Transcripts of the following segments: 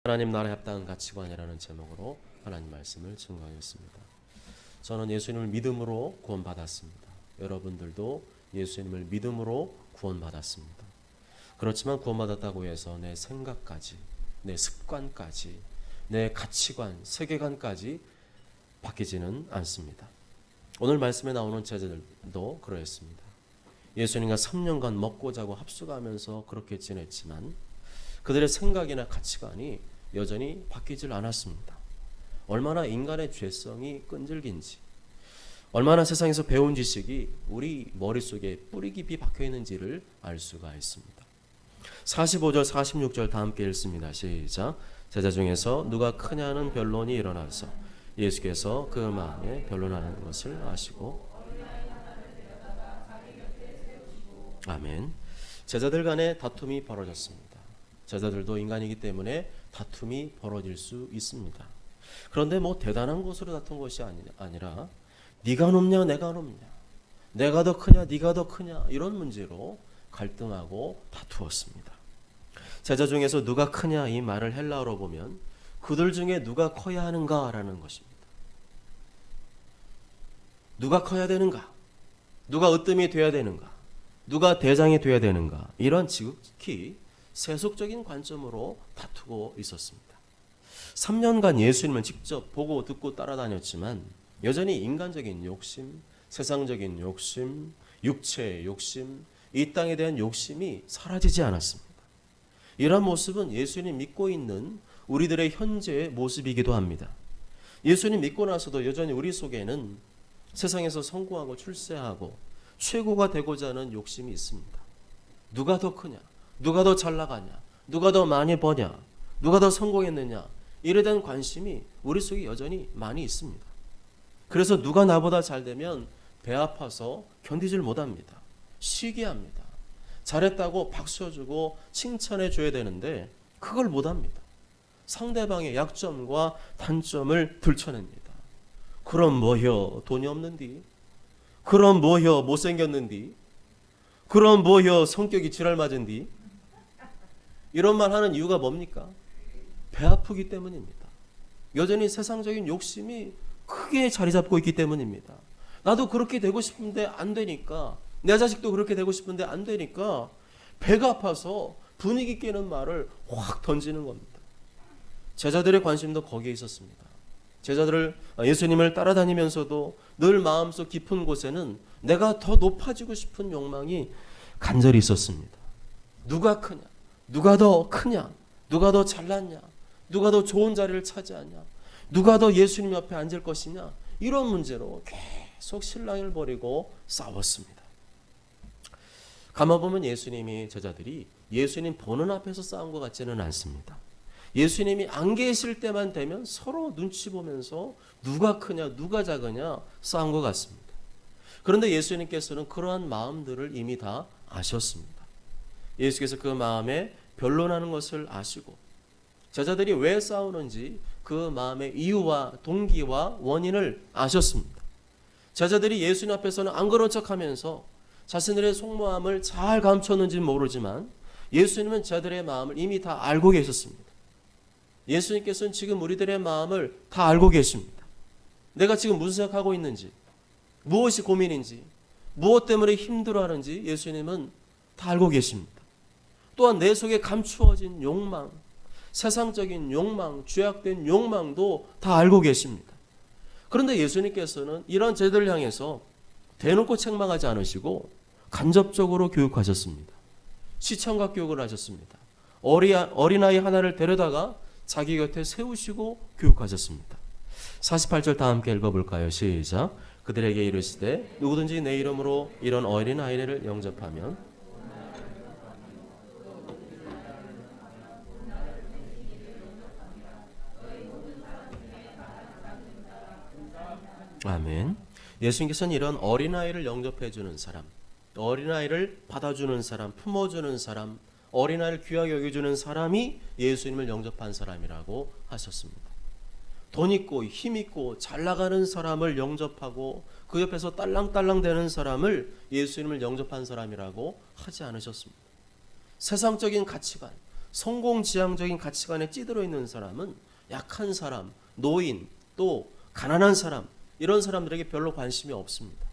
하나님 나라에 합당한 가치관이라는 제목으로 하나님 말씀을 증거하였습니다. 저는 예수님을 믿음으로 구원받았습니다. 여러분들도 예수님을 믿음으로 구원받았습니다. 그렇지만 구원받았다고 해서 내 생각까지, 내 습관까지, 내 가치관, 세계관까지 바뀌지는 않습니다. 오늘 말씀에 나오는 제자들도 그러했습니다. 예수님과 3년간 먹고 자고 합숙하면서 그렇게 지냈지만 그들의 생각이나 가치관이 여전히 바뀌질 않았습니다. 얼마나 인간의 죄성이 끈질긴지, 얼마나 세상에서 배운 지식이 우리 머릿속에 뿌리 깊이 박혀 있는지를 알 수가 있습니다. 45절 46절 다 함께 읽습니다. 시작. 제자 중에서 누가 크냐는 변론이 일어나서 예수께서 그 마음에 변론하는 것을 아시고, 아멘. 제자들 간에 다툼이 벌어졌습니다. 제자들도 인간이기 때문에 다툼이 벌어질 수 있습니다. 그런데 뭐 대단한 것으로 다툰 것이 아니라 네가 높냐 내가 높냐, 내가 더 크냐 네가 더 크냐, 이런 문제로 갈등하고 다투었습니다. 제자 중에서 누가 크냐 이 말을 헬라어로 보면 그들 중에 누가 커야 하는가라는 것입니다. 누가 커야 되는가, 누가 으뜸이 돼야 되는가, 누가 대장이 돼야 되는가, 이런 지극히 세속적인 관점으로 다투고 있었습니다. 3년간 예수님을 직접 보고 듣고 따라다녔지만 여전히 인간적인 욕심, 세상적인 욕심, 육체의 욕심, 이 땅에 대한 욕심이 사라지지 않았습니다. 이런 모습은 예수님 믿고 있는 우리들의 현재의 모습이기도 합니다. 예수님 믿고 나서도 여전히 우리 속에는 세상에서 성공하고 출세하고 최고가 되고자 하는 욕심이 있습니다. 누가 더 크냐, 누가 더 잘 나가냐, 누가 더 많이 버냐, 누가 더 성공했느냐, 이에 대한 관심이 우리 속에 여전히 많이 있습니다. 그래서 누가 나보다 잘 되면 배 아파서 견디질 못합니다. 시기합니다. 잘했다고 박수해주고 칭찬해줘야 되는데 그걸 못합니다. 상대방의 약점과 단점을 들춰냅니다. 그럼 뭐여 돈이 없는디, 그럼 뭐여 못생겼는디, 그럼 뭐여 성격이 지랄맞은디, 이런 말 하는 이유가 뭡니까? 배 아프기 때문입니다. 여전히 세상적인 욕심이 크게 자리 잡고 있기 때문입니다. 나도 그렇게 되고 싶은데 안 되니까, 내 자식도 그렇게 되고 싶은데 안 되니까 배가 아파서 분위기 깨는 말을 확 던지는 겁니다. 제자들의 관심도 거기에 있었습니다. 예수님을 따라다니면서도 늘 마음속 깊은 곳에는 내가 더 높아지고 싶은 욕망이 간절히 있었습니다. 누가 크냐, 누가 더 크냐, 누가 더 잘났냐, 누가 더 좋은 자리를 차지하냐, 누가 더 예수님 옆에 앉을 것이냐, 이런 문제로 계속 신랑을 벌이고 싸웠습니다. 가만보면 예수님이 제자들이 예수님 보는 앞에서 싸운 것 같지는 않습니다. 예수님이 안 계실 때만 되면 서로 눈치 보면서 누가 크냐 누가 작으냐 싸운 것 같습니다. 그런데 예수님께서는 그러한 마음들을 이미 다 아셨습니다. 예수께서 그 마음에 변론하는 것을 아시고 제자들이 왜 싸우는지 그 마음의 이유와 동기와 원인을 아셨습니다. 제자들이 예수님 앞에서는 안 그런 척하면서 자신들의 속마음을 잘 감췄는지는 모르지만 예수님은 제자들의 마음을 이미 다 알고 계셨습니다. 예수님께서는 지금 우리들의 마음을 다 알고 계십니다. 내가 지금 무슨 생각하고 있는지, 무엇이 고민인지, 무엇 때문에 힘들어하는지 예수님은 다 알고 계십니다. 또한 내 속에 감추어진 욕망, 세상적인 욕망, 죄악된 욕망도 다 알고 계십니다. 그런데 예수님께서는 이런 제자들을 향해서 대놓고 책망하지 않으시고 간접적으로 교육하셨습니다. 시청각 교육을 하셨습니다. 어린아이 하나를 데려다가 자기 곁에 세우시고 교육하셨습니다. 48절 다 함께 읽어볼까요? 시작. 그들에게 이르시되 누구든지 내 이름으로 이런 어린아이를 영접하면, 아멘. 예수님께서는 이런 어린아이를 영접해 주는 사람, 어린아이를 받아주는 사람, 품어주는 사람, 어린아이를 귀하게 여겨주는 사람이 예수님을 영접한 사람이라고 하셨습니다. 돈 있고 힘 있고 잘 나가는 사람을 영접하고 그 옆에서 딸랑딸랑 대는 사람을 예수님을 영접한 사람이라고 하지 않으셨습니다. 세상적인 가치관, 성공지향적인 가치관에 찌들어 있는 사람은 약한 사람, 노인, 또 가난한 사람, 이런 사람들에게 별로 관심이 없습니다.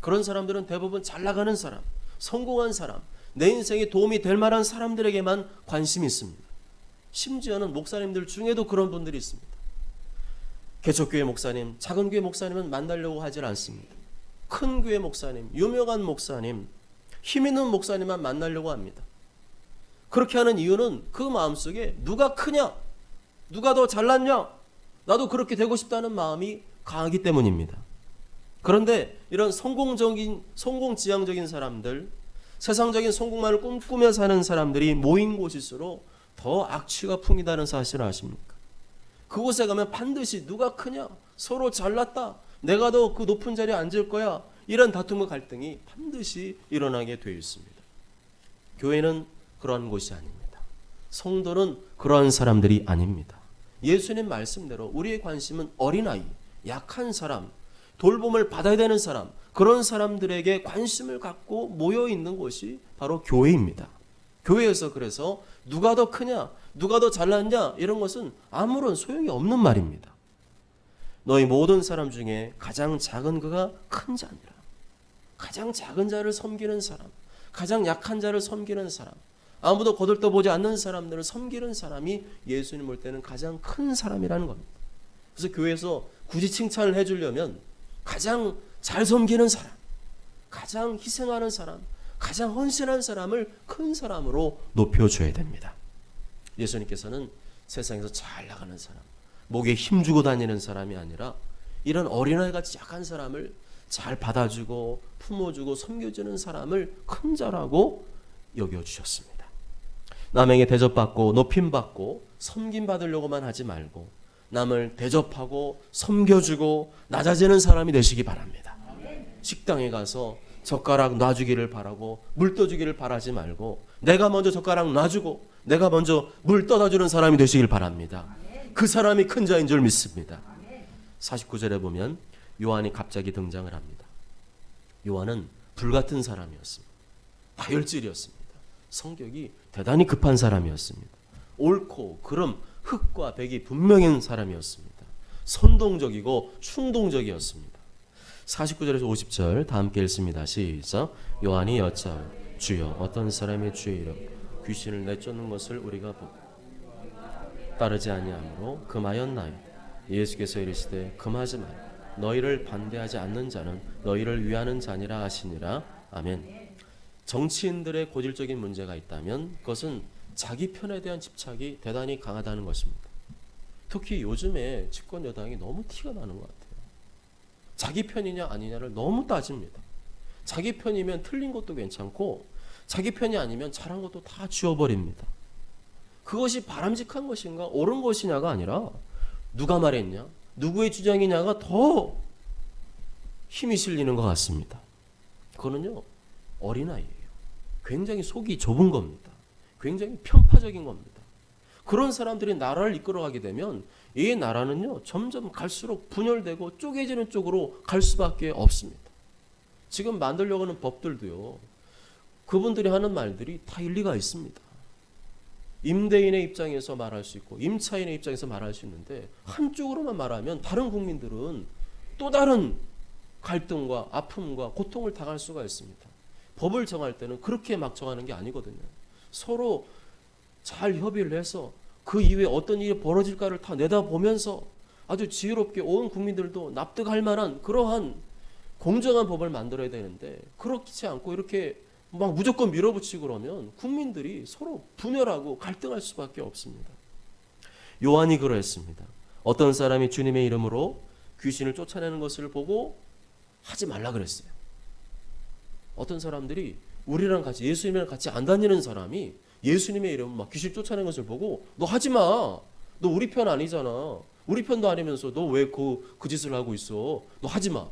그런 사람들은 대부분 잘 나가는 사람, 성공한 사람, 내 인생에 도움이 될 만한 사람들에게만 관심이 있습니다. 심지어는 목사님들 중에도 그런 분들이 있습니다. 개척교회 목사님, 작은 교회 목사님은 만나려고 하질 않습니다. 큰 교회 목사님, 유명한 목사님, 힘 있는 목사님만 만나려고 합니다. 그렇게 하는 이유는 그 마음속에 누가 크냐, 누가 더 잘났냐, 나도 그렇게 되고 싶다는 마음이 강하기 때문입니다. 그런데 이런 성공지향적인 사람들, 세상적인 성공만을 꿈꾸며 사는 사람들이 모인 곳일수록 더 악취가 풍기다는 사실을 아십니까? 그곳에 가면 반드시 누가 크냐, 서로 잘났다, 내가 더 그 높은 자리에 앉을 거야, 이런 다툼과 갈등이 반드시 일어나게 되어 있습니다. 교회는 그런 곳이 아닙니다. 성도는 그러한 사람들이 아닙니다. 예수님 말씀대로 우리의 관심은 어린아이, 약한 사람, 돌봄을 받아야 되는 사람, 그런 사람들에게 관심을 갖고 모여 있는 곳이 바로 교회입니다. 교회에서 그래서 누가 더 크냐, 누가 더 잘났냐, 이런 것은 아무런 소용이 없는 말입니다. 너희 모든 사람 중에 가장 작은 그가 큰 자니라. 가장 작은 자를 섬기는 사람, 가장 약한 자를 섬기는 사람, 아무도 거들떠보지 않는 사람들을 섬기는 사람이 예수님 볼 때는 가장 큰 사람이라는 겁니다. 그래서 교회에서 굳이 칭찬을 해주려면 가장 잘 섬기는 사람, 가장 희생하는 사람, 가장 헌신한 사람을 큰 사람으로 높여줘야 됩니다. 예수님께서는 세상에서 잘 나가는 사람, 목에 힘주고 다니는 사람이 아니라 이런 어린아이같이 약한 사람을 잘 받아주고 품어주고 섬겨주는 사람을 큰 자라고 여겨주셨습니다. 남에게 대접받고 높임받고 섬김받으려고만 하지 말고 남을 대접하고 섬겨주고 낮아지는 사람이 되시기 바랍니다. 식당에 가서 젓가락 놔주기를 바라고 물 떠주기를 바라지 말고 내가 먼저 젓가락 놔주고 내가 먼저 물 떠다주는 사람이 되시길 바랍니다. 그 사람이 큰 자인 줄 믿습니다. 49절에 보면 요한이 갑자기 등장을 합니다. 요한은 불같은 사람이었습니다. 다혈질이었습니다. 성격이 대단히 급한 사람이었습니다. 옳고 그름, 흑과 백이 분명한 사람이었습니다. 선동적이고 충동적이었습니다. 49절에서 50절 다 함께 읽습니다. 시작. 요한이 여짜오 주여 어떤 사람의 주의 이름 귀신을 내쫓는 것을 우리가 보고 따르지 아니하므로 금하였나요? 예수께서 이르시되 금하지 마라. 너희를 반대하지 않는 자는 너희를 위하는 자니라 하시니라. 아멘. 정치인들의 고질적인 문제가 있다면 그것은 자기 편에 대한 집착이 대단히 강하다는 것입니다. 특히 요즘에 집권 여당이 너무 티가 나는 것 같아요. 자기 편이냐 아니냐를 너무 따집니다. 자기 편이면 틀린 것도 괜찮고 자기 편이 아니면 잘한 것도 다 지워버립니다. 그것이 바람직한 것인가 옳은 것이냐가 아니라 누가 말했냐 누구의 주장이냐가 더 힘이 실리는 것 같습니다. 그거는요 어린아이예요. 굉장히 속이 좁은 겁니다. 굉장히 편파적인 겁니다. 그런 사람들이 나라를 이끌어가게 되면 이 나라는요 점점 갈수록 분열되고 쪼개지는 쪽으로 갈 수밖에 없습니다. 지금 만들려고 하는 법들도요 그분들이 하는 말들이 다 일리가 있습니다. 임대인의 입장에서 말할 수 있고 임차인의 입장에서 말할 수 있는데 한쪽으로만 말하면 다른 국민들은 또 다른 갈등과 아픔과 고통을 당할 수가 있습니다. 법을 정할 때는 그렇게 막 정하는 게 아니거든요. 서로 잘 협의를 해서 그 이후에 어떤 일이 벌어질까를 다 내다보면서 아주 지혜롭게 온 국민들도 납득할 만한 그러한 공정한 법을 만들어야 되는데 그렇지 않고 이렇게 막 무조건 밀어붙이고 그러면 국민들이 서로 분열하고 갈등할 수밖에 없습니다. 요한이 그러했습니다. 어떤 사람이 주님의 이름으로 귀신을 쫓아내는 것을 보고 하지 말라 그랬어요. 어떤 사람들이 우리랑 같이 예수님이랑 같이 안 다니는 사람이 예수님의 이름으로 막 귀신 쫓아내는 것을 보고 너 하지 마. 너 우리 편 아니잖아. 우리 편도 아니면서 너 왜 그 짓을 하고 있어. 너 하지 마.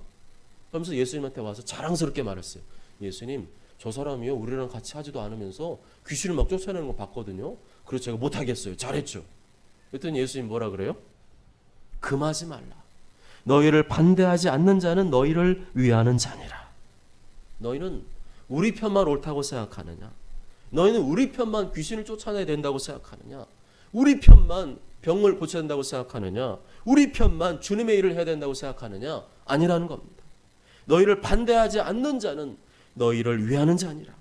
그러면서 예수님한테 와서 자랑스럽게 말했어요. 예수님 저 사람이요 우리랑 같이 하지도 않으면서 귀신을 막 쫓아내는 거 봤거든요. 그래서 제가 못하겠어요. 잘했죠. 그랬더니 예수님 뭐라 그래요? 금하지 말라. 너희를 반대하지 않는 자는 너희를 위하는 자니라. 너희는 우리 편만 옳다고 생각하느냐? 너희는 우리 편만 귀신을 쫓아내야 된다고 생각하느냐? 우리 편만 병을 고쳐야 된다고 생각하느냐? 우리 편만 주님의 일을 해야 된다고 생각하느냐? 아니라는 겁니다. 너희를 반대하지 않는 자는 너희를 위하는 자니라.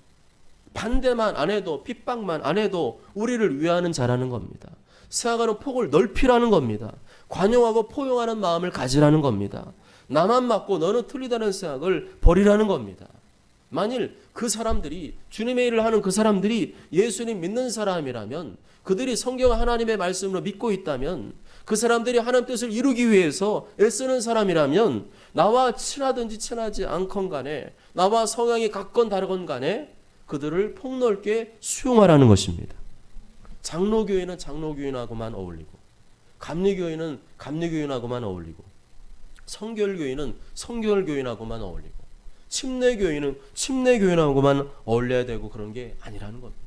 반대만 안 해도, 핍박만 안 해도 우리를 위하는 자라는 겁니다. 생각하는 폭을 넓히라는 겁니다. 관용하고 포용하는 마음을 가지라는 겁니다. 나만 맞고 너는 틀리다는 생각을 버리라는 겁니다. 만일 그 사람들이, 주님의 일을 하는 그 사람들이 예수님 믿는 사람이라면, 그들이 성경 하나님의 말씀으로 믿고 있다면, 그 사람들이 하나님 뜻을 이루기 위해서 애쓰는 사람이라면, 나와 친하든지 친하지 않건 간에, 나와 성향이 같건 다르건 간에 그들을 폭넓게 수용하라는 것입니다. 장로교회는 장로교인하고만 어울리고, 감리교회는 감리교인하고만 어울리고, 성결교회는 성결교인하고만 어울리고, 침례교회는 침례교인하고만 어울려야 되고 그런 게 아니라는 겁니다.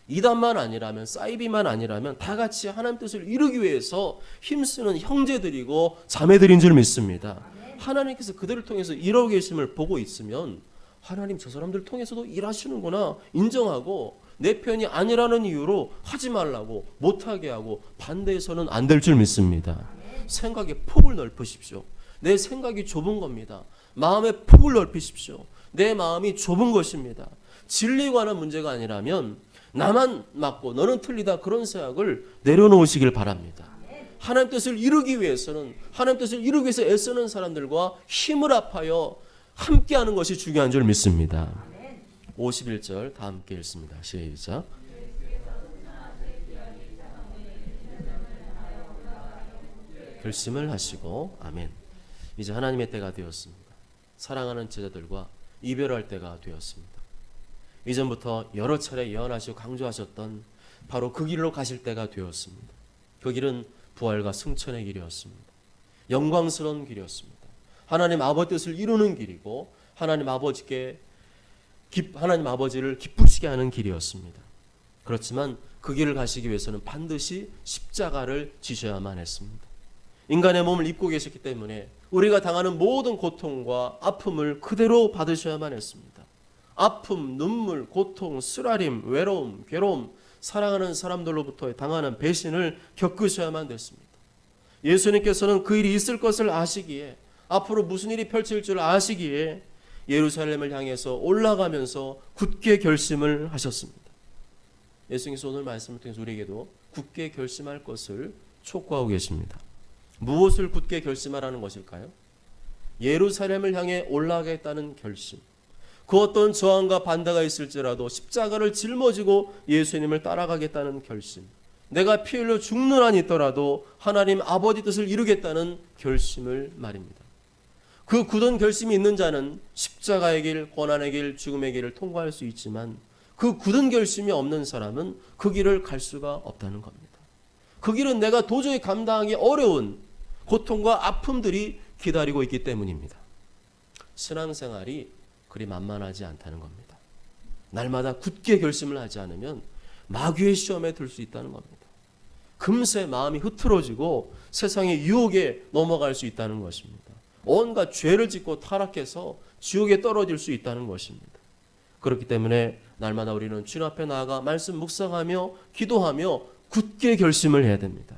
이단만 아니라면, 사이비만 아니라면 다 같이 하나님 뜻을 이루기 위해서 힘쓰는 형제들이고 자매들인 줄 믿습니다. 하나님께서 그들을 통해서 일하고 계심을 보고 있으면 하나님 저 사람들을 통해서도 일하시는구나 인정하고, 내 편이 아니라는 이유로 하지 말라고, 못하게 하고 반대해서는 안 될 줄 믿습니다. 생각의 폭을 넓히십시오. 내 생각이 좁은 겁니다. 마음의 폭을 넓히십시오. 내 마음이 좁은 것입니다. 진리에 관한 문제가 아니라면 나만 맞고 너는 틀리다, 그런 생각을 내려놓으시길 바랍니다. 하나님 뜻을 이루기 위해서는, 하나님 뜻을 이루기 위해서 애쓰는 사람들과 힘을 합하여 함께하는 것이 중요한 줄 믿습니다. 51절 다 함께 읽습니다. 시작. 결심을 하시고, 아멘. 이제 하나님의 때가 되었습니다. 사랑하는 제자들과 이별할 때가 되었습니다. 이전부터 여러 차례 예언하시고 강조하셨던 바로 그 길로 가실 때가 되었습니다. 그 길은 부활과 승천의 길이었습니다. 영광스러운 길이었습니다. 하나님 아버지 뜻을 이루는 길이고, 하나님 아버지를 기쁘시게 하는 길이었습니다. 그렇지만 그 길을 가시기 위해서는 반드시 십자가를 지셔야만 했습니다. 인간의 몸을 입고 계셨기 때문에 우리가 당하는 모든 고통과 아픔을 그대로 받으셔야만 했습니다. 아픔, 눈물, 고통, 쓰라림, 외로움, 괴로움, 사랑하는 사람들로부터 당하는 배신을 겪으셔야만 됐습니다. 예수님께서는 그 일이 있을 것을 아시기에, 앞으로 무슨 일이 펼칠 줄 아시기에 예루살렘을 향해서 올라가면서 굳게 결심을 하셨습니다. 예수님께서 오늘 말씀을 통해서 우리에게도 굳게 결심할 것을 촉구하고 계십니다. 무엇을 굳게 결심하라는 것일까요? 예루살렘을 향해 올라가겠다는 결심. 그 어떤 저항과 반대가 있을지라도 십자가를 짊어지고 예수님을 따라가겠다는 결심. 내가 피 흘려 죽는 한이 있더라도 하나님 아버지 뜻을 이루겠다는 결심을 말입니다. 그 굳은 결심이 있는 자는 십자가의 길, 고난의 길, 죽음의 길을 통과할 수 있지만, 그 굳은 결심이 없는 사람은 그 길을 갈 수가 없다는 겁니다. 그 길은 내가 도저히 감당하기 어려운 고통과 아픔들이 기다리고 있기 때문입니다. 신앙생활이 그리 만만하지 않다는 겁니다. 날마다 굳게 결심을 하지 않으면 마귀의 시험에 들 수 있다는 겁니다. 금세 마음이 흐트러지고 세상의 유혹에 넘어갈 수 있다는 것입니다. 온갖 죄를 짓고 타락해서 지옥에 떨어질 수 있다는 것입니다. 그렇기 때문에 날마다 우리는 주님 앞에 나아가 말씀 묵상하며 기도하며 굳게 결심을 해야 됩니다.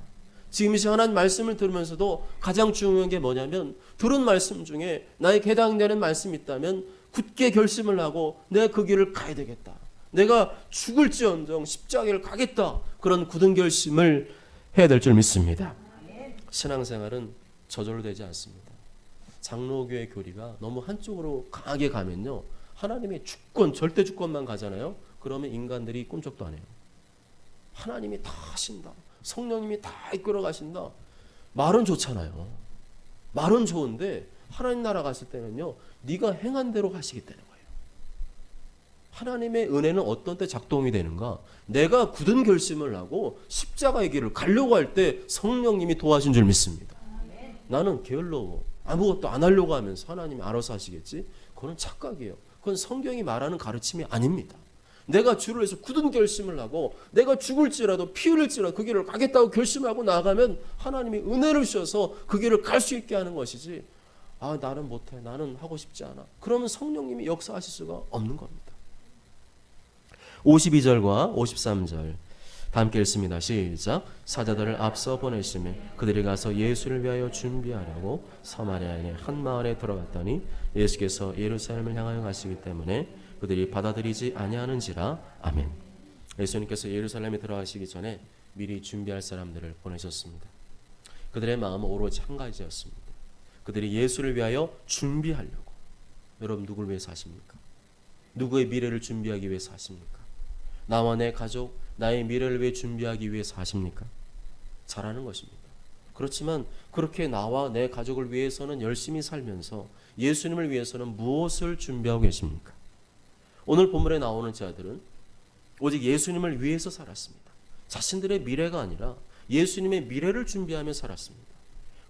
지금 이 시간 하나님 말씀을 들으면서도 가장 중요한 게 뭐냐면, 들은 말씀 중에 나에게 해당되는 말씀이 있다면 굳게 결심을 하고 내가 그 길을 가야 되겠다, 내가 죽을지언정 십자가를 가겠다, 그런 굳은 결심을 해야 될 줄 믿습니다. 신앙생활은 저절로 되지 않습니다. 장로교의 교리가 너무 한쪽으로 강하게 가면요, 하나님의 주권, 절대 주권만 가잖아요. 그러면 인간들이 꿈쩍도 안 해요. 하나님이 다 하신다, 성령님이 다 이끌어 가신다, 말은 좋잖아요. 말은 좋은데 하나님 나라 갔을 때는요, 네가 행한 대로 가시기 때문에 거예요. 하나님의 은혜는 어떤 때 작동이 되는가? 내가 굳은 결심을 하고 십자가의 길을 가려고 할 때 성령님이 도와준 줄 믿습니다. 나는 게을러 아무것도 안 하려고 하면서 하나님이 알아서 하시겠지? 그건 착각이에요. 그건 성경이 말하는 가르침이 아닙니다. 내가 주를 위해서 굳은 결심을 하고 내가 죽을지라도 피 흘릴지라도 그 길을 가겠다고 결심하고 나가면 하나님이 은혜를 주셔서 그 길을 갈 수 있게 하는 것이지, 아 나는 못해, 나는 하고 싶지 않아, 그러면 성령님이 역사하실 수가 없는 겁니다. 52절과 53절 다 함께 읽습니다. 시작. 사자들을 앞서 보내시매 그들이 가서 예수를 위하여 준비하려고 사마리아인의 한 마을에 들어갔더니 예수께서 예루살렘을 향하여 가시기 때문에 그들이 받아들이지 아니하는지라. 아멘. 예수님께서 예루살렘에 들어가시기 전에 미리 준비할 사람들을 보내셨습니다. 그들의 마음은 오로지 한 가지였습니다. 그들이 예수를 위하여 준비하려고. 여러분 누구를 위해서 하십니까? 누구의 미래를 준비하기 위해서 하십니까? 나와 내 가족, 나의 미래를 위해 준비하기 위해서 하십니까? 잘하는 것입니다. 그렇지만 그렇게 나와 내 가족을 위해서는 열심히 살면서 예수님을 위해서는 무엇을 준비하고 계십니까? 오늘 본문에 나오는 자들은 오직 예수님을 위해서 살았습니다. 자신들의 미래가 아니라 예수님의 미래를 준비하며 살았습니다.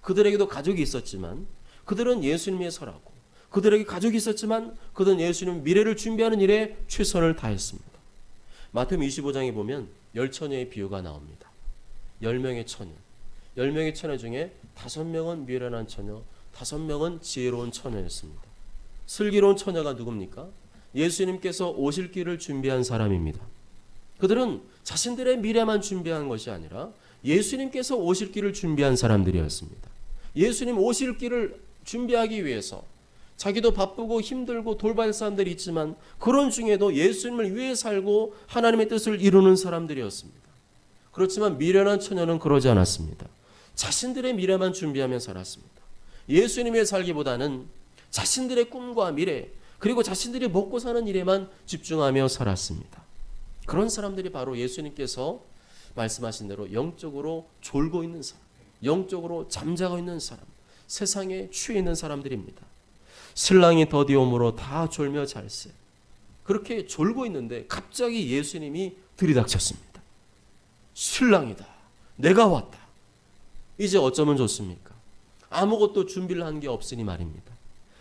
그들에게도 가족이 있었지만 그들은 예수님 위해 서라고, 그들에게 가족이 있었지만 그들은 예수님 미래를 준비하는 일에 최선을 다했습니다. 마태복음 25장에 보면 10처녀의 비유가 나옵니다. 10명의 처녀, 10명의 처녀 중에 5명은 미련한 처녀, 5명은 지혜로운 처녀였습니다. 슬기로운 처녀가 누굽니까? 예수님께서 오실 길을 준비한 사람입니다. 그들은 자신들의 미래만 준비한 것이 아니라 예수님께서 오실 길을 준비한 사람들이었습니다. 예수님 오실 길을 준비하기 위해서 자기도 바쁘고 힘들고 돌봐야 할 사람들이 있지만 그런 중에도 예수님을 위해 살고 하나님의 뜻을 이루는 사람들이었습니다. 그렇지만 미련한 처녀는 그러지 않았습니다. 자신들의 미래만 준비하며 살았습니다. 예수님 위해 살기보다는 자신들의 꿈과 미래 그리고 자신들이 먹고 사는 일에만 집중하며 살았습니다. 그런 사람들이 바로 예수님께서 말씀하신 대로 영적으로 졸고 있는 사람, 영적으로 잠자고 있는 사람, 세상에 취해 있는 사람들입니다. 신랑이 더디옴으로 다 졸며 잘세. 그렇게 졸고 있는데 갑자기 예수님이 들이닥쳤습니다. 신랑이다. 내가 왔다. 이제 어쩌면 좋습니까? 아무것도 준비를 한 게 없으니 말입니다.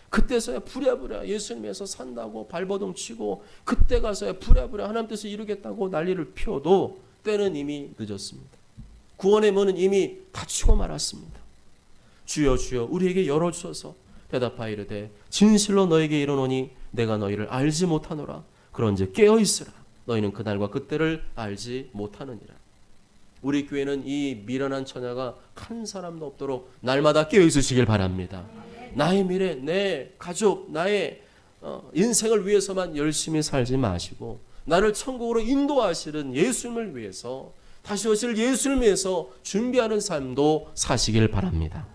그때서야 부랴부랴 예수님에서 산다고 발버둥 치고 그때 가서야 부랴부랴 하나님 뜻을 이루겠다고 난리를 피워도 때는 이미 늦었습니다. 구원의 문은 이미 닫히고 말았습니다. 주여 주여 우리에게 열어주셔서 대답하이르되 진실로 너에게 이르노니 내가 너희를 알지 못하노라. 그런즉 깨어있으라. 너희는 그날과 그때를 알지 못하느니라. 우리 교회는 이 미련한 처녀가 한 사람도 없도록 날마다 깨어있으시길 바랍니다. 나의 미래, 내 가족, 나의 인생을 위해서만 열심히 살지 마시고 나를 천국으로 인도하시는 예수님을 위해서 다시 오실 예수님을 위해서 준비하는 삶도 사시길 바랍니다.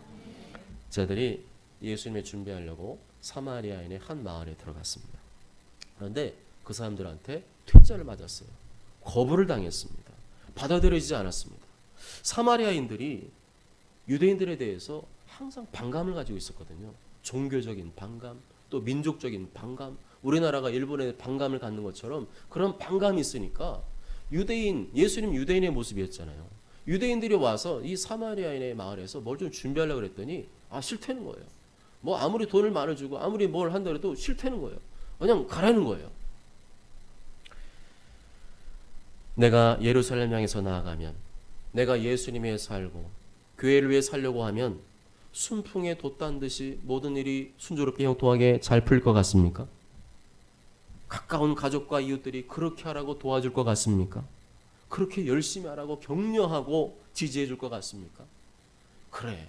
저들이 예수님을 준비하려고 사마리아인의 한 마을에 들어갔습니다. 그런데 그 사람들한테 퇴짜를 맞았어요. 거부를 당했습니다. 받아들여지지 않았습니다. 사마리아인들이 유대인들에 대해서 항상 반감을 가지고 있었거든요. 종교적인 반감, 또 민족적인 반감, 우리나라가 일본에 반감을 갖는 것처럼 그런 반감이 있으니까 유대인, 예수님 유대인의 모습이었잖아요. 유대인들이 와서 이 사마리아인의 마을에서 뭘 좀 준비하려고 그랬더니 싫다는 거예요. 뭐 아무리 돈을 많이 주고 아무리 뭘 한다 해도 싫다는 거예요. 그냥 가라는 거예요. 내가 예루살렘 향해서 나아가면, 내가 예수님 위해 살고 교회를 위해 살려고 하면 순풍에 돛단 듯이 모든 일이 순조롭게 형통하게 잘 풀릴 것 같습니까? 가까운 가족과 이웃들이 그렇게 하라고 도와줄 것 같습니까? 그렇게 열심히 하라고 격려하고 지지해 줄 것 같습니까? 그래,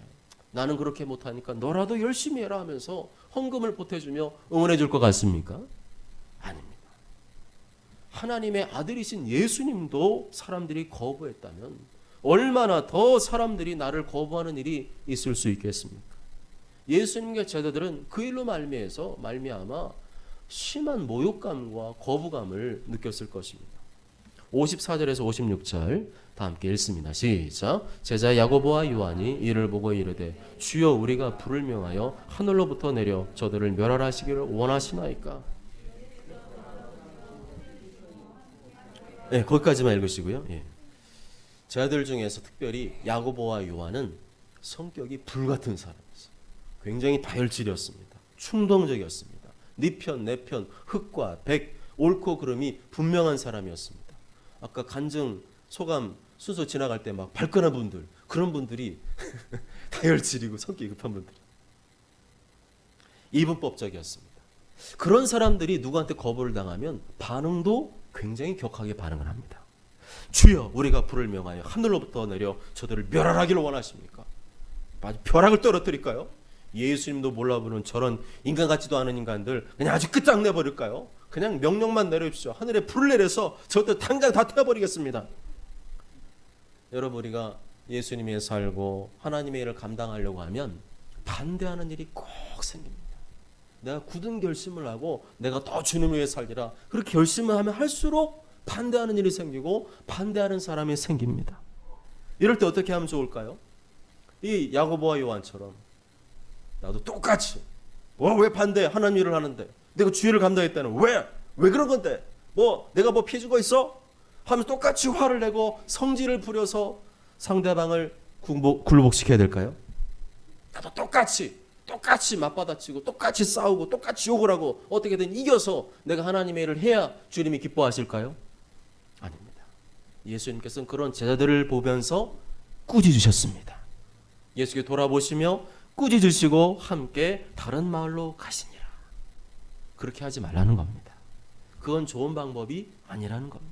나는 그렇게 못하니까 너라도 열심히 해라 하면서 헌금을 보태주며 응원해 줄 것 같습니까? 아닙니다. 하나님의 아들이신 예수님도 사람들이 거부했다면 얼마나 더 사람들이 나를 거부하는 일이 있을 수 있겠습니까? 예수님과 제자들은 그 일로 말미암아 심한 모욕감과 거부감을 느꼈을 것입니다. 54절에서 56절 다 함께 읽습니다. 시작. 제자 야고보와 요한이 이를 보고 이르되 주여 우리가 불을 명하여 하늘로부터 내려 저들을 멸하시기를 원하시나이까? 네, 거기까지만 읽으시고요. 예. 제자들 중에서 특별히 야고보와 요한은 성격이 불같은 사람이었어요. 굉장히 다혈질이었습니다. 충동적이었습니다. 네 편, 내 편, 흑과 백, 옳고 그름이 분명한 사람이었습니다. 아까 간증, 소감, 순서 지나갈 때 막 발끈한 분들, 그런 분들이 다혈질이고 성격이 급한 분들. 이분법적이었습니다. 그런 사람들이 누구한테 거부를 당하면 반응도 굉장히 격하게 반응을 합니다. 주여, 우리가 불을 명하여 하늘로부터 내려 저들을 멸하기를 원하십니까? 아주 벼락을 떨어뜨릴까요? 예수님도 몰라보는 저런 인간 같지도 않은 인간들 그냥 아주 끝장내버릴까요? 그냥 명령만 내려주십시오. 하늘에 불을 내려서 저들 당장 다 태워버리겠습니다. 여러분, 우리가 예수님의 살고 하나님의 일을 감당하려고 하면 반대하는 일이 꼭 생깁니다. 내가 굳은 결심을 하고 내가 더 주님 위해 살리라 그렇게 결심을 하면 할수록 반대하는 일이 생기고 반대하는 사람이 생깁니다. 이럴 때 어떻게 하면 좋을까요? 이 야고보와 요한처럼 나도 똑같이 왜 반대? 하나님 일을 하는데 내가 주의를 감당했다는 왜 그런 건데? 내가 피해준 거 있어? 하면 똑같이 화를 내고 성질을 부려서 상대방을 굴복시켜야 될까요? 나도 똑같이 맞받아치고 똑같이 싸우고 똑같이 욕을 하고 어떻게든 이겨서 내가 하나님의 일을 해야 주님이 기뻐하실까요? 아닙니다. 예수님께서는 그런 제자들을 보면서 꾸짖으셨습니다. 예수께 돌아보시며 꾸짖으시고 함께 다른 마을로 가시니라. 그렇게 하지 말라는 겁니다. 그건 좋은 방법이 아니라는 겁니다.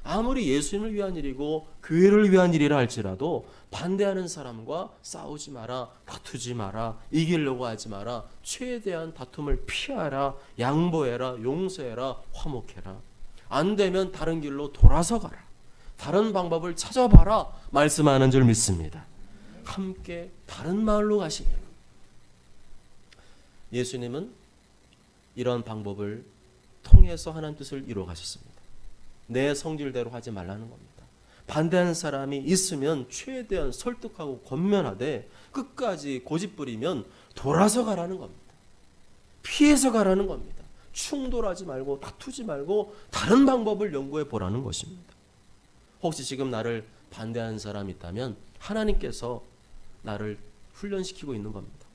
아무리 예수님을 위한 일이고 교회를 위한 일이라 할지라도 반대하는 사람과 싸우지 마라, 다투지 마라, 이기려고 하지 마라, 최대한 다툼을 피하라, 양보해라, 용서해라, 화목해라. 안 되면 다른 길로 돌아서 가라, 다른 방법을 찾아봐라 말씀하는 줄 믿습니다. 함께 다른 마을로 가시니 예수님은 이런 방법을 통해서 하나님 뜻을 이루어 가셨습니다. 내 성질대로 하지 말라는 겁니다. 반대하는 사람이 있으면 최대한 설득하고 권면하되 끝까지 고집부리면 돌아서 가라는 겁니다. 피해서 가라는 겁니다. 충돌하지 말고 다투지 말고 다른 방법을 연구해 보라는 것입니다. 혹시 지금 나를 반대하는 사람이 있다면 하나님께서 나를 훈련시키고 있는 겁니다.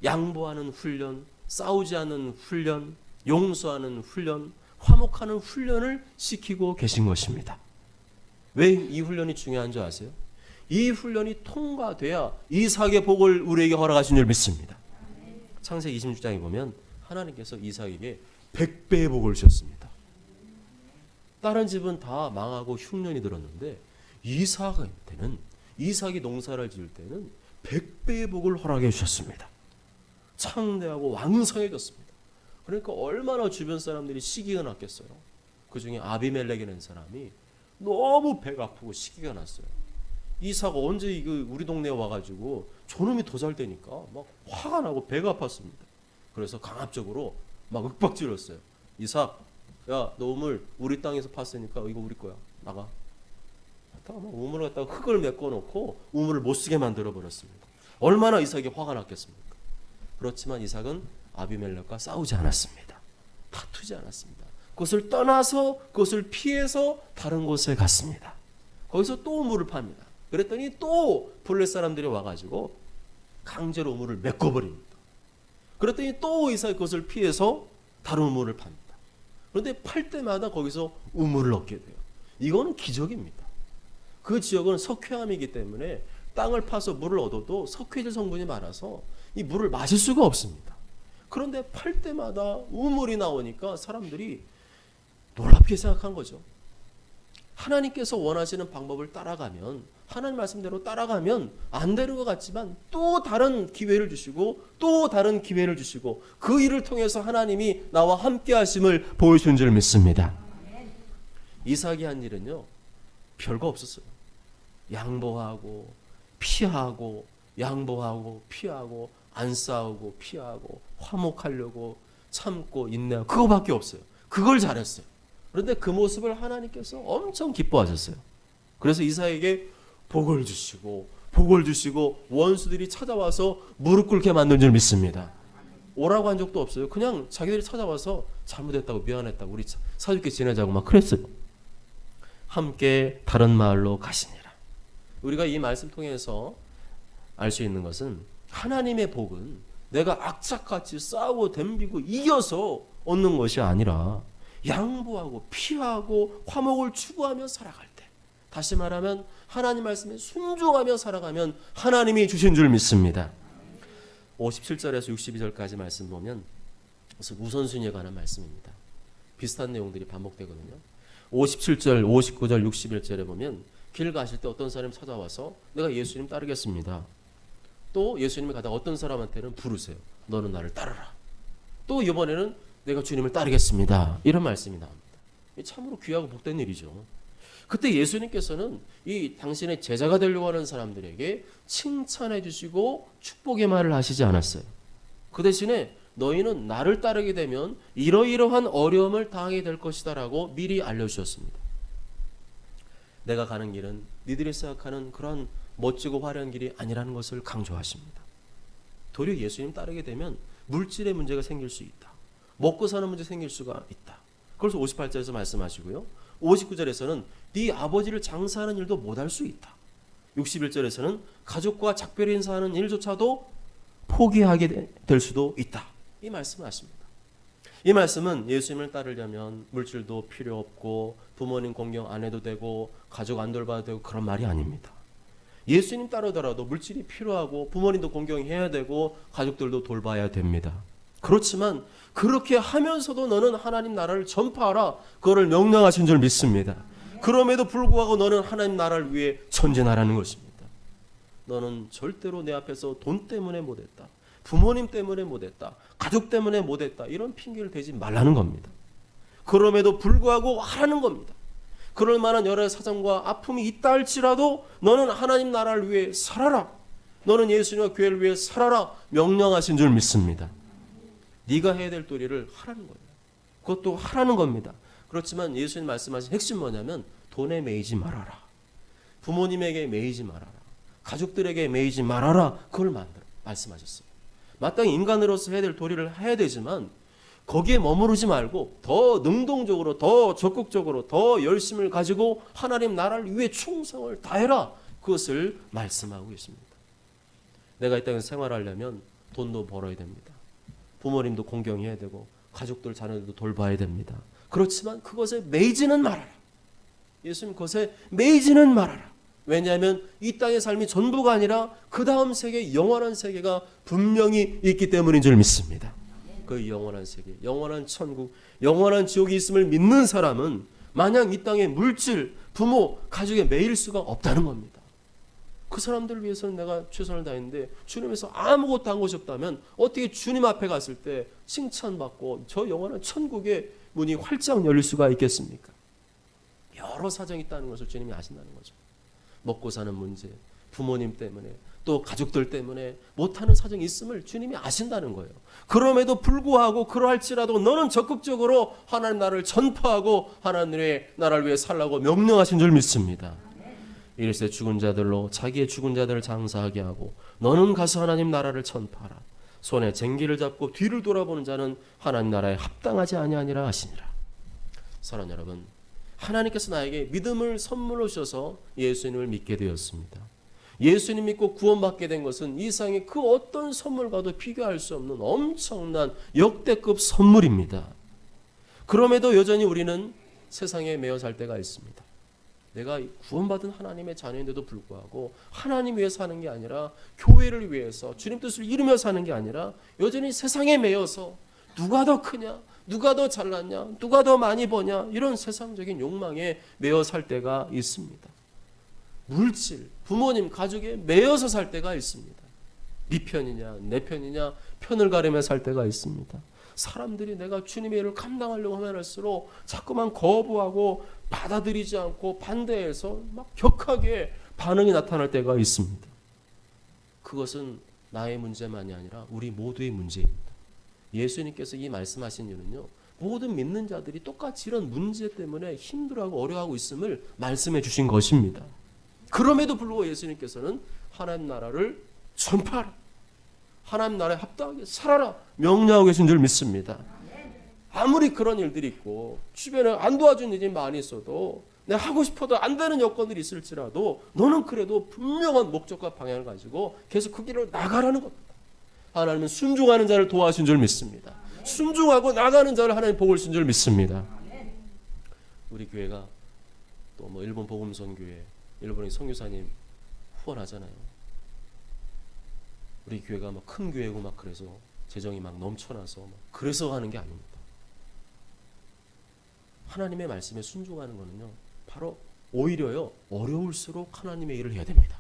양보하는 훈련, 싸우지 않는 훈련, 용서하는 훈련, 화목하는 훈련을 시키고 계신 것입니다. 왜 이 훈련이 중요한 줄 아세요? 이 훈련이 통과돼야 이삭의 복을 우리에게 허락하신 줄 믿습니다. 창세기 26장에 보면 하나님께서 이삭에게 100배의 복을 주셨습니다. 다른 집은 다 망하고 흉년이 들었는데 이삭이 농사를 지을 때는 100배의 복을 허락해 주셨습니다. 창대하고 왕성해졌습니다. 그러니까 얼마나 주변 사람들이 시기가 났겠어요. 그 중에 아비멜렉이라는 사람이 너무 배가 아프고 시기가 났어요. 이삭가 언제 우리 동네에 와가지고 저놈이 더 잘 되니까 막 화가 나고 배가 아팠습니다. 그래서 강압적으로 막 윽박질렀어요. 이삭, 야, 너 우물 우리 땅에서 팠으니까 이거 우리 거야. 나가. 우물을 갖다가 흙을 메꿔놓고 우물을 못 쓰게 만들어 버렸습니다. 얼마나 이삭이 화가 났겠습니까? 그렇지만 이삭은 아비멜렉과 싸우지 않았습니다. 다투지 않았습니다. 그것을 떠나서 그것을 피해서 다른 곳에 갔습니다. 거기서 또 우물을 팝니다. 그랬더니 또 블레 사람들이 와가지고 강제로 우물을 메꿔버립니다. 그랬더니 또 이삭이 그것을 피해서 다른 우물을 팝니다. 그런데 팔 때마다 거기서 우물을 얻게 돼요. 이거는 기적입니다. 그 지역은 석회암이기 때문에 땅을 파서 물을 얻어도 석회질 성분이 많아서 이 물을 마실 수가 없습니다. 그런데 팔 때마다 우물이 나오니까 사람들이 놀랍게 생각한 거죠. 하나님께서 원하시는 방법을 따라가면, 하나님 말씀대로 따라가면 안 되는 것 같지만 또 다른 기회를 주시고 또 다른 기회를 주시고 그 일을 통해서 하나님이 나와 함께 하심을 보여준 줄 믿습니다. 이삭이 한 일은요, 별거 없었어요. 양보하고 피하고 양보하고 피하고 안 싸우고 피하고 화목하려고 참고 인내하고 그거밖에 없어요. 그걸 잘했어요. 그런데 그 모습을 하나님께서 엄청 기뻐하셨어요. 그래서 이삭에게 복을 주시고 원수들이 찾아와서 무릎 꿇게 만든 줄 믿습니다. 오라고 한 적도 없어요. 그냥 자기들이 찾아와서 잘못했다고 미안했다고 우리 사쉽게 지내자고 막 그랬어요. 함께 다른 마을로 가시니라. 우리가 이 말씀 통해서 알 수 있는 것은 하나님의 복은 내가 악착같이 싸우고 덤비고 이겨서 얻는 것이 아니라 양보하고 피하고 화목을 추구하며 살아갈 때, 다시 말하면 하나님 말씀에 순종하며 살아가면 하나님이 주신 줄 믿습니다. 57절에서 62절까지 말씀 보면 우선순위에 관한 말씀입니다. 비슷한 내용들이 반복되거든요. 57절, 59절, 61절에 보면 길 가실 때 어떤 사람이 찾아와서 내가 예수님 따르겠습니다. 또 예수님이 가다가 어떤 사람한테는 부르세요. 너는 나를 따르라. 또 이번에는 내가 주님을 따르겠습니다. 이런 말씀이 나옵니다. 참으로 귀하고 복된 일이죠. 그때 예수님께서는 이 당신의 제자가 되려고 하는 사람들에게 칭찬해 주시고 축복의 말을 하시지 않았어요. 그 대신에 너희는 나를 따르게 되면 이러이러한 어려움을 당하게 될 것이다 라고 미리 알려주셨습니다. 내가 가는 길은 니들이 생각하는 그런 멋지고 화려한 길이 아니라는 것을 강조하십니다. 도리어 예수님 따르게 되면 물질의 문제가 생길 수 있다. 먹고 사는 문제 생길 수가 있다. 그래서 58절에서 말씀하시고요. 59절에서는 네 아버지를 장사하는 일도 못할 수 있다. 61절에서는 가족과 작별 인사하는 일조차도 포기하게 될 수도 있다. 이 말씀을 하십니다. 이 말씀은 예수님을 따르려면 물질도 필요 없고 부모님 공경 안 해도 되고 가족 안 돌봐도 되고 그런 말이 아닙니다. 예수님 따르더라도 물질이 필요하고 부모님도 공경해야 되고 가족들도 돌봐야 됩니다. 그렇지만 그렇게 하면서도 너는 하나님 나라를 전파하라. 그거를 명령하신 줄 믿습니다. 그럼에도 불구하고 너는 하나님 나라를 위해 전진하라는 것입니다. 너는 절대로 내 앞에서 돈 때문에 못했다. 부모님 때문에 못했다. 가족 때문에 못했다. 이런 핑계를 대지 말라는 겁니다. 그럼에도 불구하고 하라는 겁니다. 그럴 만한 여러 사정과 아픔이 있다 할지라도 너는 하나님 나라를 위해 살아라. 너는 예수님과 교회를 위해 살아라. 명령하신 줄 믿습니다. 네가 해야 될 도리를 하라는 거예요. 그것도 하라는 겁니다. 그렇지만 예수님 말씀하신 핵심 뭐냐면 돈에 매이지 말아라. 부모님에게 매이지 말아라. 가족들에게 매이지 말아라. 그걸 말씀하셨어요. 마땅히 인간으로서 해야 될 도리를 해야 되지만 거기에 머무르지 말고 더 능동적으로 더 적극적으로 더 열심을 가지고 하나님 나라를 위해 충성을 다해라. 그것을 말씀하고 계십니다. 내가 이 땅에서 생활하려면 돈도 벌어야 됩니다. 부모님도 공경해야 되고 가족들 자녀들도 돌봐야 됩니다. 그렇지만 그것에 매이지는 말아라. 예수님 그것에 매이지는 말아라. 왜냐하면 이 땅의 삶이 전부가 아니라 그 다음 세계 영원한 세계가 분명히 있기 때문인 줄 믿습니다. 그 영원한 세계, 영원한 천국, 영원한 지옥이 있음을 믿는 사람은 마냥 이 땅의 물질, 부모, 가족에 매일 수가 없다는 겁니다. 그 사람들을 위해서는 내가 최선을 다했는데 주님에서 아무것도 한 것이 없다면 어떻게 주님 앞에 갔을 때 칭찬받고 저 영원한 천국의 문이 활짝 열릴 수가 있겠습니까? 여러 사정이 있다는 것을 주님이 아신다는 거죠. 먹고 사는 문제, 부모님 때문에 또 가족들 때문에 못하는 사정이 있음을 주님이 아신다는 거예요. 그럼에도 불구하고 그러할지라도 너는 적극적으로 하나님 나라를 전파하고 하나님의 나라를 위해 살라고 명령하신 줄 믿습니다. 이르시되 죽은 자들로 자기의 죽은 자들을 장사하게 하고 너는 가서 하나님 나라를 전파하라. 손에 쟁기를 잡고 뒤를 돌아보는 자는 하나님 나라에 합당하지 아니하니라 하시니라. 사랑하는 여러분, 하나님께서 나에게 믿음을 선물로 주셔서 예수님을 믿게 되었습니다. 예수님 믿고 구원받게 된 것은 이 세상의 그 어떤 선물과도 비교할 수 없는 엄청난 역대급 선물입니다. 그럼에도 여전히 우리는 세상에 매여 살 때가 있습니다. 내가 구원받은 하나님의 자녀인데도 불구하고 하나님 위해 사는 게 아니라 교회를 위해서 주님 뜻을 이루며 사는 게 아니라 여전히 세상에 매여서 누가 더 크냐, 누가 더 잘났냐, 누가 더 많이 버냐 이런 세상적인 욕망에 매여 살 때가 있습니다. 물질, 부모님, 가족에 매여서 살 때가 있습니다. 네 편이냐 내 편이냐 편을 가르며 살 때가 있습니다. 사람들이 내가 주님의 일을 감당하려고 하면 할수록 자꾸만 거부하고 받아들이지 않고 반대해서 막 격하게 반응이 나타날 때가 있습니다. 그것은 나의 문제만이 아니라 우리 모두의 문제입니다. 예수님께서 이 말씀하신 이유는요, 모든 믿는 자들이 똑같이 이런 문제 때문에 힘들어하고 어려워하고 있음을 말씀해 주신 것입니다. 그럼에도 불구하고 예수님께서는 하나님 나라를 전파하라, 하나님 나라에 합당하게 살아라 명령하고 계신 줄 믿습니다. 아무리 그런 일들이 있고 주변에 안 도와주는 일이 많이 있어도 내가 하고 싶어도 안 되는 여건들이 있을지라도 너는 그래도 분명한 목적과 방향을 가지고 계속 그 길을 나가라는 겁니다. 하나님은 순종하는 자를 도와주신 줄 믿습니다. 순종하고 나가는 자를 하나님 복을 주신 줄 믿습니다. 우리 교회가 또 뭐 일본 복음선교회, 일본의 선교사님 후원하잖아요. 우리 교회가 막 큰 교회고 막 그래서 재정이 막 넘쳐나서 막 그래서 하는 게 아닙니다. 하나님의 말씀에 순종하는 거는요, 바로 오히려요, 어려울수록 하나님의 일을 해야 됩니다.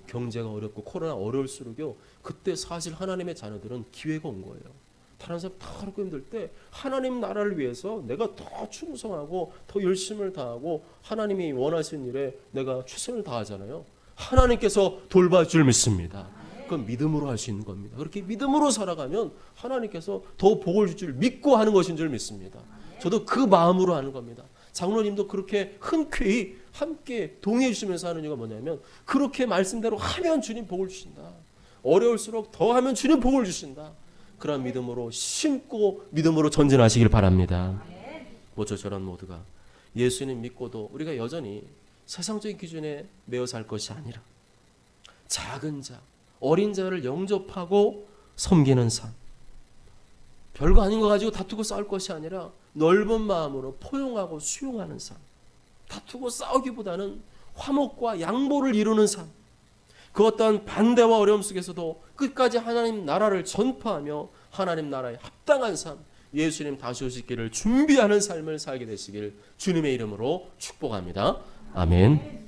경제가 어렵고 코로나 어려울수록요, 그때 사실 하나님의 자녀들은 기회가 온 거예요. 다른 사람 다 어렵고 힘들 때 하나님 나라를 위해서 내가 더 충성하고 더 열심을 다하고 하나님이 원하시는 일에 내가 최선을 다하잖아요. 하나님께서 돌봐줄 믿습니다. 그건 믿음으로 할 수 있는 겁니다. 그렇게 믿음으로 살아가면 하나님께서 더 복을 줄 줄 믿고 하는 것인 줄 믿습니다. 저도 그 마음으로 하는 겁니다. 장로님도 그렇게 흔쾌히 함께 동의해 주시면서 하는 이유가 뭐냐면, 그렇게 말씀대로 하면 주님 복을 주신다. 어려울수록 더 하면 주님 복을 주신다. 그런 믿음으로 심고 믿음으로 전진하시길 바랍니다. 모쪼저런 모두가 예수님 믿고도 우리가 여전히 세상적인 기준에 매여 살 것이 아니라 작은 자, 어린 자를 영접하고 섬기는 삶, 별거 아닌 거 가지고 다투고 싸울 것이 아니라 넓은 마음으로 포용하고 수용하는 삶, 다투고 싸우기보다는 화목과 양보를 이루는 삶, 그 어떠한 반대와 어려움 속에서도 끝까지 하나님 나라를 전파하며 하나님 나라에 합당한 삶, 예수님 다시 오실 길을 준비하는 삶을 살게 되시길 주님의 이름으로 축복합니다. 아멘.